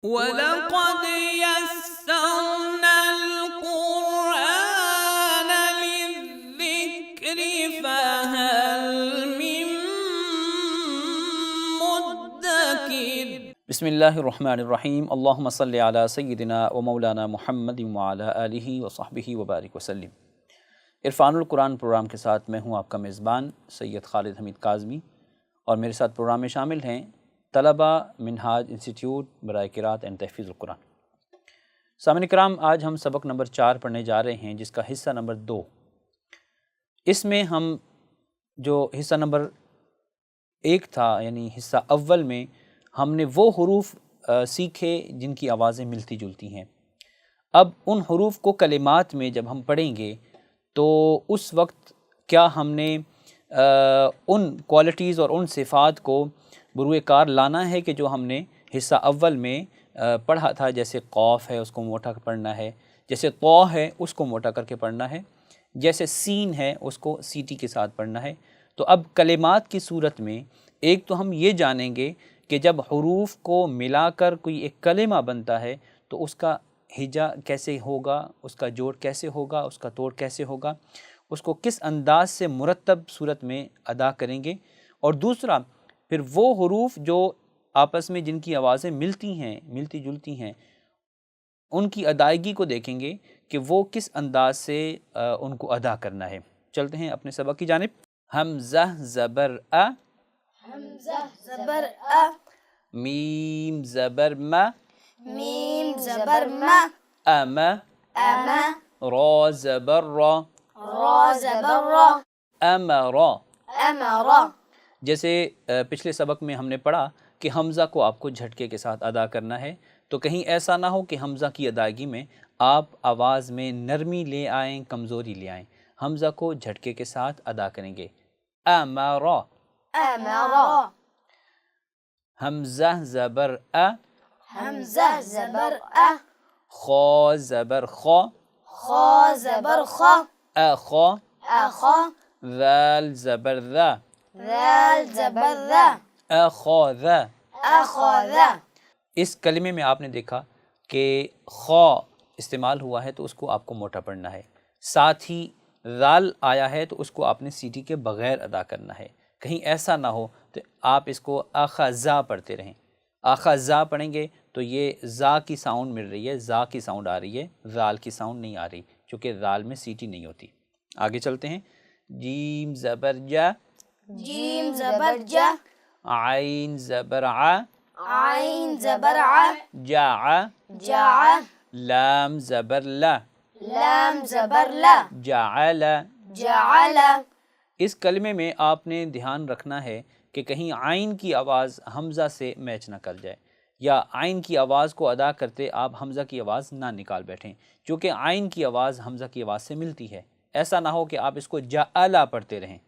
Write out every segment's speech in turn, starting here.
وَلَقَدْ يَسَّرْنَا الْقُرْآنَ لِلذِّكْرِ فَهَلْ مِن مُّدَّكِرٍ۔ بسم اللہ الرحمن الرحیم، اللہم صلی علی سیدنا و مولانا محمد وعلی آلہ وصحبہ وبارک وسلم۔ عرفان القرآن پروگرام کے ساتھ میں ہوں آپ کا میزبان سید خالد حمید کاظمی، اور میرے ساتھ پروگرام میں شامل ہیں طلبہ منہاج انسٹیٹیوٹ برائے قراءت اینڈ تحفیظ القرآن۔ سامعین کرام، آج ہم سبق نمبر 4 پڑھنے جا رہے ہیں، جس کا حصہ نمبر 2۔ اس میں ہم جو حصہ نمبر 1 تھا، یعنی حصہ اول میں ہم نے وہ حروف سیکھے جن کی آوازیں ملتی جلتی ہیں۔ اب ان حروف کو کلمات میں جب ہم پڑھیں گے تو اس وقت کیا ہم نے ان کوالٹیز اور ان صفات کو بروئے کار لانا ہے کہ جو ہم نے حصہ اول میں پڑھا تھا، جیسے قوف ہے اس کو موٹا پڑھنا ہے، جیسے طا ہے اس کو موٹا کر کے پڑھنا ہے، جیسے سین ہے اس کو سیٹی کے ساتھ پڑھنا ہے۔ تو اب کلمات کی صورت میں ایک تو ہم یہ جانیں گے کہ جب حروف کو ملا کر کوئی ایک کلمہ بنتا ہے تو اس کا ہجا کیسے ہوگا، اس کا جوڑ کیسے ہوگا، اس کا توڑ کیسے ہوگا، اس کو کس انداز سے مرتب صورت میں ادا کریں گے۔ اور دوسرا پھر وہ حروف جو آپس میں جن کی آوازیں ملتی ہیں، ملتی جلتی ہیں، ان کی ادائیگی کو دیکھیں گے کہ وہ کس انداز سے ان کو ادا کرنا ہے۔ چلتے ہیں اپنے سبق کی جانب۔ حمزہ زبر ا، حمزہ زبر ا، میم زبر م، میم زبر م، ام، ام، را زبر را، را زبر را، امر۔ امر۔ جیسے پچھلے سبق میں ہم نے پڑھا کہ حمزہ کو آپ کو جھٹکے کے ساتھ ادا کرنا ہے، تو کہیں ایسا نہ ہو کہ حمزہ کی ادائیگی میں آپ آواز میں نرمی لے آئیں، کمزوری لے آئیں۔ حمزہ کو جھٹکے کے ساتھ ادا کریں گے۔ امر، امر۔ حمزہ زبر ا، حمزہ زبر ا، خا زبر خا، خا زبر خ، اخا، اخ، ذال زبر ذا، ذال زبر ذا، اخاذ۔ اخذ۔ اس کلمے میں آپ نے دیکھا کہ خا استعمال ہوا ہے تو اس کو آپ کو موٹا پڑھنا ہے، ساتھ ہی ذال آیا ہے تو اس کو آپ نے سیٹی کے بغیر ادا کرنا ہے۔ کہیں ایسا نہ ہو تو آپ اس کو اخذا پڑھتے رہیں۔ اخذا پڑھیں گے تو یہ زا کی ساؤنڈ مل رہی ہے، زا کی ساؤنڈ آ رہی ہے، ذال کی ساؤنڈ نہیں آ رہی، چونکہ ذال میں سیٹی نہیں ہوتی۔ آگے چلتے ہیں۔ جیم زبر جا، جیم زبر جا، عین زبر ع، عین زبر ع، جاع، جاع، لام زبر لا، لام زبر لا، جعل۔ جعل۔ اس کلمے میں آپ نے دھیان رکھنا ہے کہ کہیں عین کی آواز حمزہ سے میچ نہ کر جائے، یا عین کی آواز کو ادا کرتے آپ حمزہ کی آواز نہ نکال بیٹھیں، چونکہ عین کی آواز حمزہ کی آواز سے ملتی ہے۔ ایسا نہ ہو کہ آپ اس کو جعلا پڑھتے رہیں،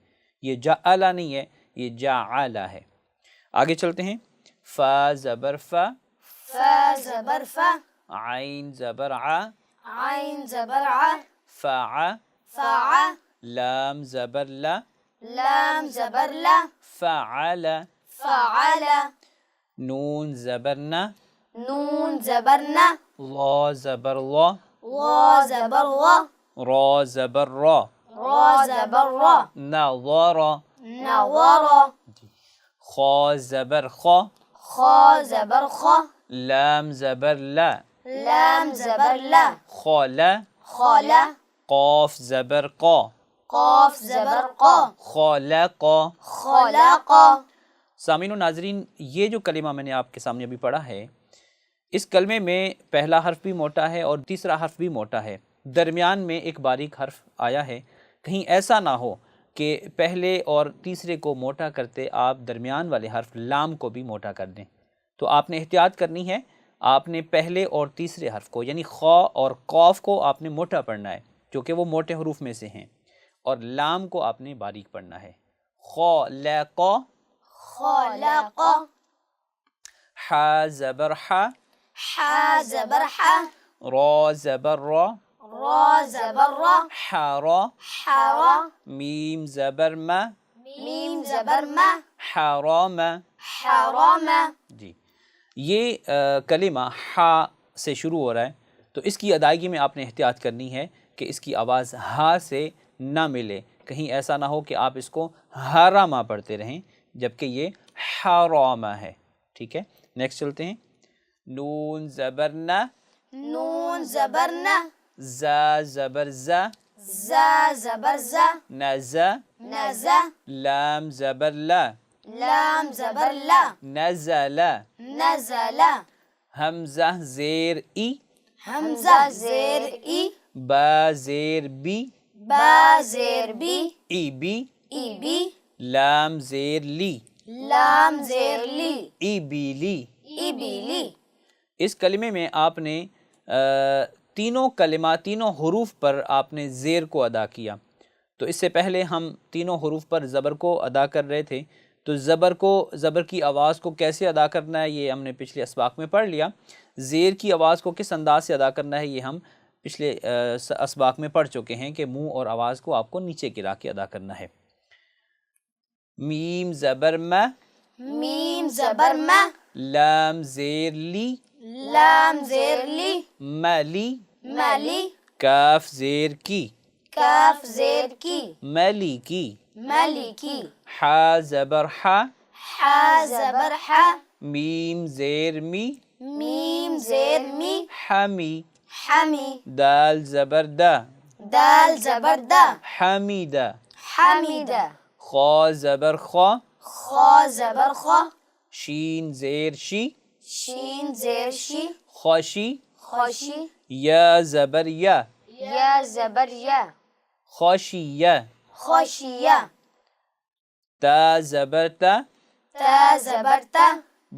یہ جعلا نہیں ہے، یہ جعلا ہے۔ آگے چلتے ہیں۔ فا زبر فا، فا زبر فا، عین زبر ع، عین زبر ع، فع، فع، لام زبر لا، لام زبر لا، فعل، فعل، نون زبر نا، نون زبر نا، لا زبر لا، وا زبر وا، را زبر را، را زبر را، نظر، نور، خا زبر خا، خا زبر خا، لام زبر لا، لام زبر لا، خال، خال، قاف زبر قا، قاف زبر قا، خالق۔ خلق۔ سامعین و ناظرین، یہ جو کلمہ میں نے آپ کے سامنے ابھی پڑھا ہے، اس کلمے میں پہلا حرف بھی موٹا ہے اور تیسرا حرف بھی موٹا ہے، درمیان میں ایک باریک حرف آیا ہے۔ کہیں ایسا نہ ہو کہ پہلے اور تیسرے کو موٹا کرتے آپ درمیان والے حرف لام کو بھی موٹا کر دیں، تو آپ نے احتیاط کرنی ہے۔ آپ نے پہلے اور تیسرے حرف کو یعنی خا اور قاف کو آپ نے موٹا پڑھنا ہے، کیونکہ وہ موٹے حروف میں سے ہیں، اور لام کو آپ نے باریک پڑھنا ہے۔ خالق، خلق، حا زبر حا، حا زبر ح، را زبر را، را زبر را، حرا، حرا، میم زبر ما، میم زبر ما، حرام۔ حرام۔ جی یہ کلمہ ہا سے شروع ہو رہا ہے، تو اس کی ادائیگی میں آپ نے احتیاط کرنی ہے کہ اس کی آواز ہا سے نہ ملے، کہیں ایسا نہ ہو کہ آپ اس کو حرامہ پڑھتے رہیں جبکہ یہ حرامہ ہے. ٹھیک ہے، نیکسٹ چلتے ہیں. نون زبر نہ، نون زبر نہ، زا زبر زا، زا زبر زا، نزا، نزا، لام زبر لا، لام زبر لا، نزل، نزل، حمزہ زیر ای، حمزہ زیر ای، با زیر بی، با زیر بی، ای بی، ای بی، لام زیر لی، لام زیر لی، ای بی لی. ای بی لی. اس کلمے میں آپ نے تینوں حروف پر آپ نے زیر کو ادا کیا. تو اس سے پہلے ہم تینوں حروف پر زبر کو ادا کر رہے تھے، تو زبر کی آواز کو کیسے ادا کرنا ہے یہ ہم نے پچھلے اسباق میں پڑھ لیا. زیر کی آواز کو کس انداز سے ادا کرنا ہے یہ ہم پچھلے اسباق میں پڑھ چکے ہیں کہ منہ اور آواز کو آپ کو نیچے گرا کے ادا کرنا ہے. میم زبر ما، میم زبر ما، لام زیر لی، لام زیر لی، ملی، ملی، کاف زیر کی، کاف زیر کی، ملی کی، ملی کی، حا زبر حا، حا زبر حا، میم زیر می، میم زیر می، حمی، حمی، دال زبر دا، دال زبر دا، حمیدہ، حمیدہ، خا زبر خا، خا زبر خا، شین زیر شی، شین زیر شی، خوشی، خوشی، یا زبر یا، یا زبر یا، خوشیہ، خوشیہ، تا زبر تا، تا زبر تا،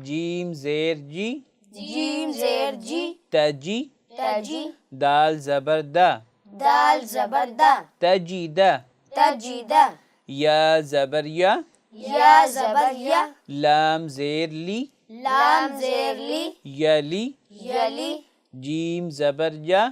جیم زیر جی، جیم زیر جی، تجی، تجی، دال زبر دا، دال زبر دا، تجیدہ، تجیدہ، یا زبر یا، یا زبر یا، لام زیر لی، لام زیر لی، یلی، یلی، جیم زبر جا،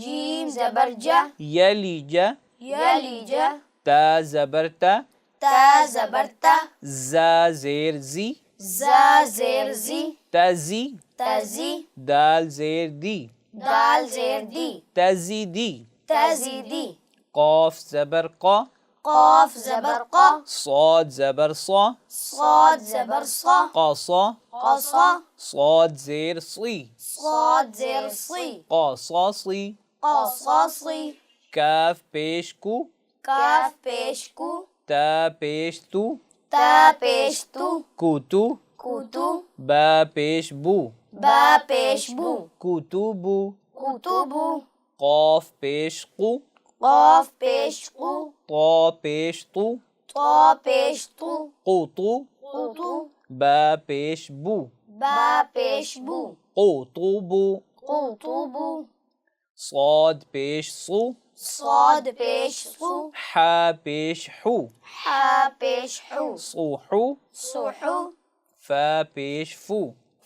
جیم زبر جا، یلی جا، یلی جا، تا زبر تا، تا زبر تا، زا زیر زی، زا زیر زی، تزی، تزی، دال زیر دی، دال زیر دی، تزیدی، تزیدی، قاف زبر قا، قاف زبر قا، صاد زبر صا، صاد زبر صا، قاصا، قصا، صاد زیر صی، صاد زیر صی، قاصا صی، قصا صی، کاف پیش کو، کاف پیش کو، تا پیش تو، تا پیش تو، کوتو، کوتو، با پیش بو، با پیش بو، کوتوبو، کوتوبو، قاف پیش قو، قاف پیش قو، طا پیش تو، طا پیش تو، قوتو، قوتو، با پیش بو، با پیش بو، قوتوبو، قوتوبو، صاد پیش صو، صاد پیش صو، حا پیش حو، حا پیش حو، صوحو، صوحو، فا پیش فو،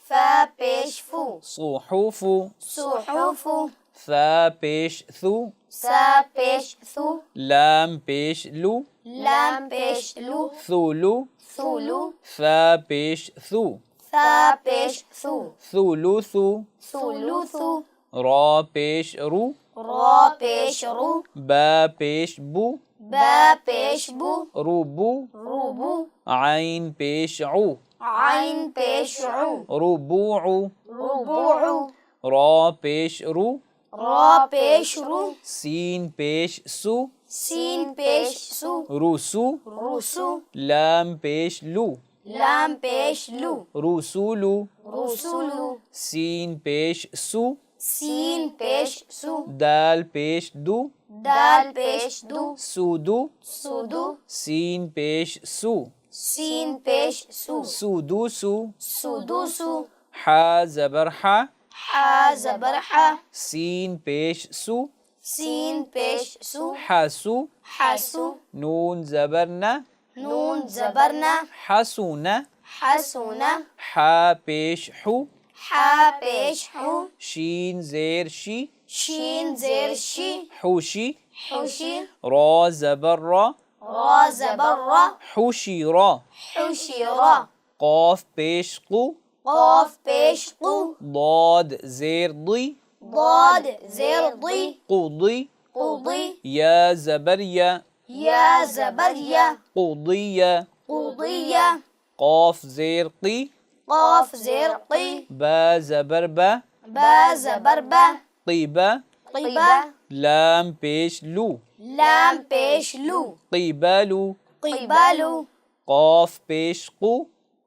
فا پیش فو، صوحوفو، صحوفو، ثا پیش ثو، سا پیش ثو، لام پیش لو، لام پیش لو، ثولو، ثولو، ثا پیش ثو، ثا پیش ثو، ثولوثو، ثولوثو، را پیش رو، را پیش رو، با پیش بو، با پیش بو، روبو، روبو، عین پیش عو، عین پیش عو، ربوع، ربوع، را پیش رو، را پیش رو، سین پیش سو، سین پیش سو، روسو، روسو، لام پیش لو، لام پیش لو، رسولو، رسولو، سین پیش سو، سین پیش سو، دال پیش دو، دال پیش دو، سودو، سودو، سین پیش سو، سین پیش سو، سودوسو، سودوسو، حا زبر حا، حا زبر حا، سین پیش سو، سین پیش سو، حاسو، حسو، نون زبر نا، نون زبر نا، حسونا، حسونا، حا پیش حو، حا پیش حو، شین زیر شی، شین زیر شی، حوشی، حوشی، را زبر را، را زبر را، حوشی را، حوشی را، قاف پیش قو، قاف پیش قو ضاد زیر ضی ضاد زیر ضی قضی قضی یا زبر یا یا زبر یا قضیہ قضیہ قاف زیر قی قاف زیر قی با زبر با با زبر با قیبہ قیبہ لام پیش لو لام پیش لو قیبلو قبالو قاف پیش قو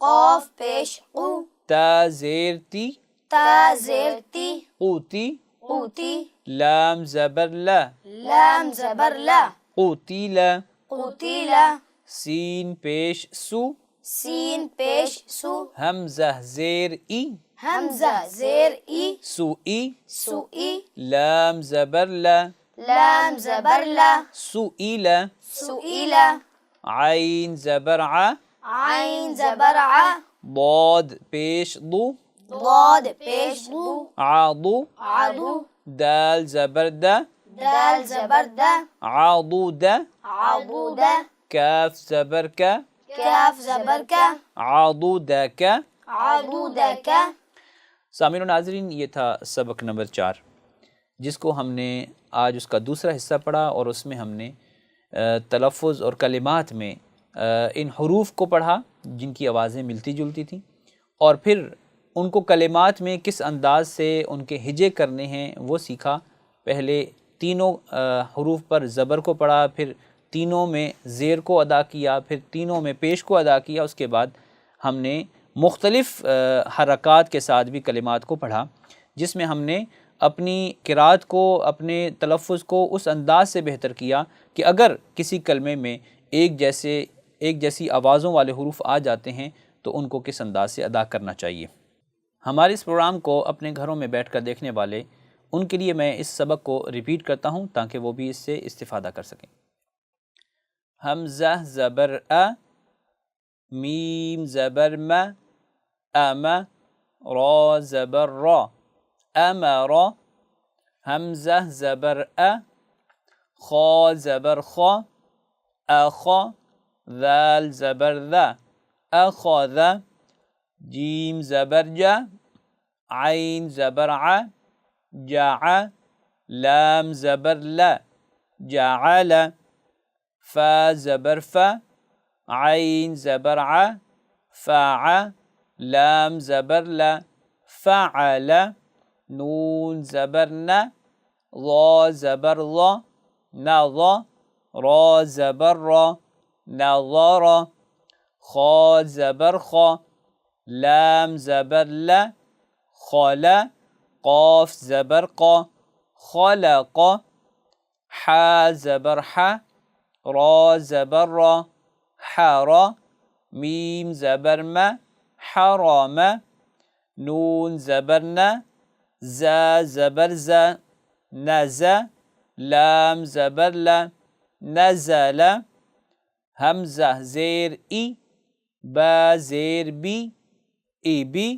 قاف پیش قو تا زیر تی تا زیر تی قوتی قوتی لام زبر لا لام زبر لا قوتیلا قوتیلا سین پیش سو سین پیش سو حمزہ زیر ای حمزہ زیر ای سو ای سوئی لام زبر لا لام زبر لا سئیلا سئیلا عین زبر ع عین زبر ع ضاد پیش ضو ضاد پیش ضو عضو عضو دال زبر دا دال زبر دا عضود عضودہ کاف زبر کا کاف زبر کا عضودک عضودہ کا سامعین و ناظرین، یہ تھا سبق نمبر 4 جس کو ہم نے آج اس کا دوسرا حصہ پڑھا، اور اس میں ہم نے تلفظ اور کلمات میں ان حروف کو پڑھا جن کی آوازیں ملتی جلتی تھیں، اور پھر ان کو کلمات میں کس انداز سے ان کے ہجے کرنے ہیں وہ سیکھا۔ پہلے تینوں حروف پر زبر کو پڑھا، پھر تینوں میں زیر کو ادا کیا، پھر تینوں میں پیش کو ادا کیا۔ اس کے بعد ہم نے مختلف حرکات کے ساتھ بھی کلمات کو پڑھا، جس میں ہم نے اپنی قرات کو، اپنے تلفظ کو اس انداز سے بہتر کیا کہ اگر کسی کلمے میں ایک جیسی آوازوں والے حروف آ جاتے ہیں تو ان کو کس انداز سے ادا کرنا چاہیے۔ ہمارے اس پروگرام کو اپنے گھروں میں بیٹھ کر دیکھنے والے ان کے لیے میں اس سبق کو ریپیٹ کرتا ہوں تاکہ وہ بھی اس سے استفادہ کر سکیں۔ حمزہ زبر ا، میم زبر م، ام، را زبر را، امر، حمزہ زبر ا، خا زبر خا، اخا، ذال زبر ذا، اخذ، جیم زبر جا، عین زبر ع، جع، لام زبر لا، جعل، فا زبر فا، عین زبر ع، فاع، لام زبر لا، فعل، نون زبر ن، ضا زبر ضا، نضا، را زبر را، نظر، خا زبر خا، لام زبر لا، خلا، قاف زبر قا، خلق، حا زبر حا، را زبر را، حرا، میم زبر ما، حرام، نون زبر نا، زا زبر زا، نزا، لام زبر لا، نزل، حمزہ زیر ای، با زیر بی، ای بی،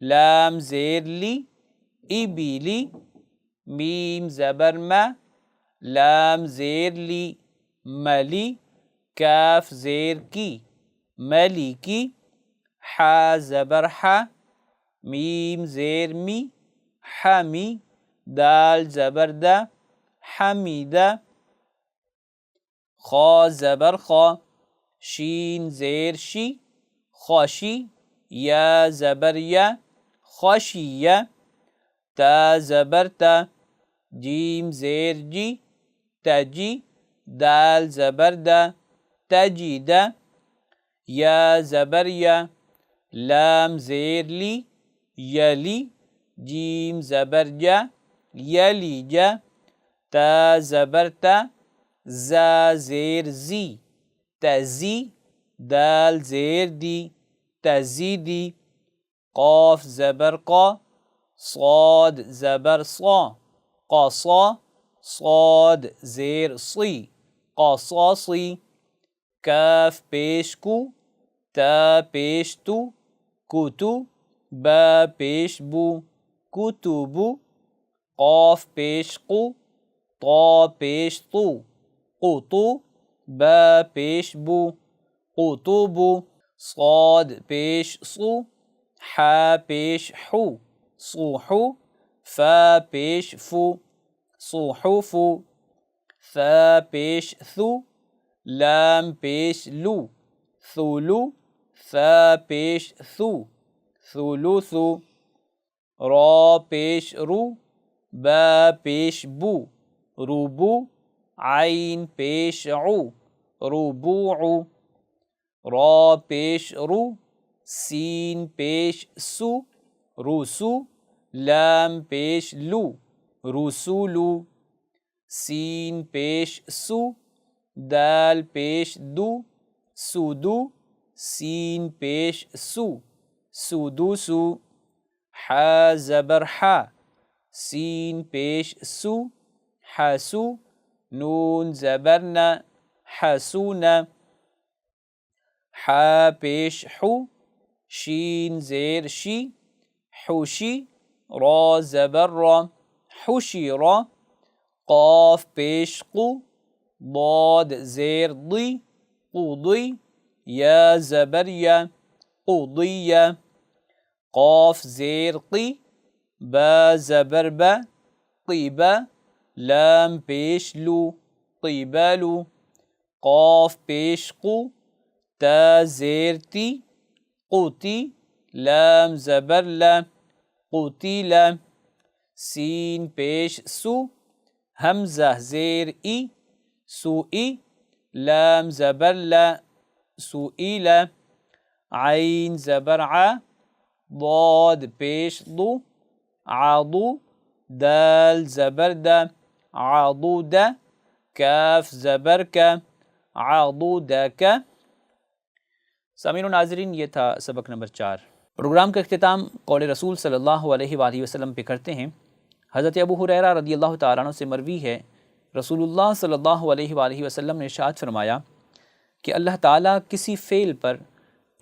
لام زیر لی، ای بی لی، میم زبر ما، لام زیر لی، ملی، کاف زیر کی، ملی کی، حا زبر حا، میم زیر می، حمی، دال زبر دا، حمیدہ، خا زبر خا، شین زیر شی، خوشی، یا زبر یا، خوشیہ، تا زبر تا، جیم زیر جی، تجی، دال زبر دا، تجیدہ، یا زبر یا، لام زیر لی، یلی، جیم زبر جا، یلی جا، تا زبر تا، زا زیر زی، تزی، دال زیر دی، تزیدی، قاف زبر قا، صاد زبر صا، قصا، صاد زیر صی، قصاصی، کاف پیش کو، تا پیش تو، کتو، با پیش بو، کتبو، قاف پیش قو، طا پیش تو، قطو، با پیش بو، قطوبو، صاد پیش صو، حا پیش حو صوحو، فا پیش فو صوحفو، ثا پیش ثو، لام پیش لو ثولو، ثا پیش ثو ثولوثو، را پیش رو، با پیش بو روبو، عین پیش عو ربوع، را پیش رو، سین پیش سو روسو، لام پیش لو رسولو، سین پیش سو، دال پیش دو سودو، سین پیش سو سودوسو، حا زبر حا، سین پیش سو حاسو، نون زبر نا حاسون، حا پیش حو، شین زیر شی حوشی، را زبر را حوشی را، قاف پیش قو، ضاد زیر ضی قوضی، یا زبر یا قوضیہ، قاف زیر قی، با زبر با قیبہ، لام پیش لو قیبالو، قاف پیش قو، تا زیر تی قوتی، لام زبر لا قوتیلا، سین پیش سو، حمزہ زیر ای سوئی، لام زبر لا سوئیلا، عین زبر ع، ضاد پیش ضو عاضو، دال زبر دا عاضودہ، کاف زبر کا عاضودک۔ سامعین و ناظرین، یہ تھا سبق نمبر 4۔ پروگرام کا اختتام قول رسول صلی اللہ علیہ وآلہ وسلم پہ کرتے ہیں۔ حضرت ابو ہریرہ رضی اللہ تعالیٰ عنہ سے مروی ہے، رسول اللہ صلی اللہ علیہ وآلہ وسلم نے ارشاد فرمایا کہ اللہ تعالیٰ کسی فعل پر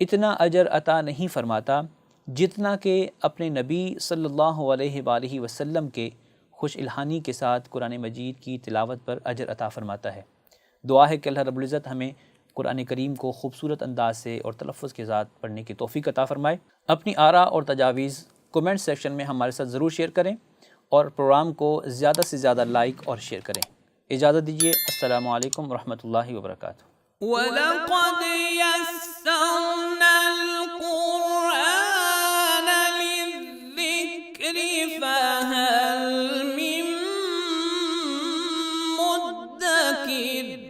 اتنا اجر عطا نہیں فرماتا جتنا کہ اپنے نبی صلی اللہ علیہ وآلہ وسلم کے خوش الہانی کے ساتھ قرآن مجید کی تلاوت پر اجر عطا فرماتا ہے۔ دعا ہے کہ اللہ رب العزت ہمیں قرآن کریم کو خوبصورت انداز سے اور تلفظ کے ساتھ پڑھنے کی توفیق عطا فرمائے۔ اپنی آراء اور تجاویز کومنٹ سیکشن میں ہمارے ساتھ ضرور شیئر کریں اور پروگرام کو زیادہ سے زیادہ لائک اور شیئر کریں۔ اجازت دیجیے، السلام علیکم ورحمۃ اللہ وبرکاتہ۔ وَلَقَدْ يَسَّرْنَا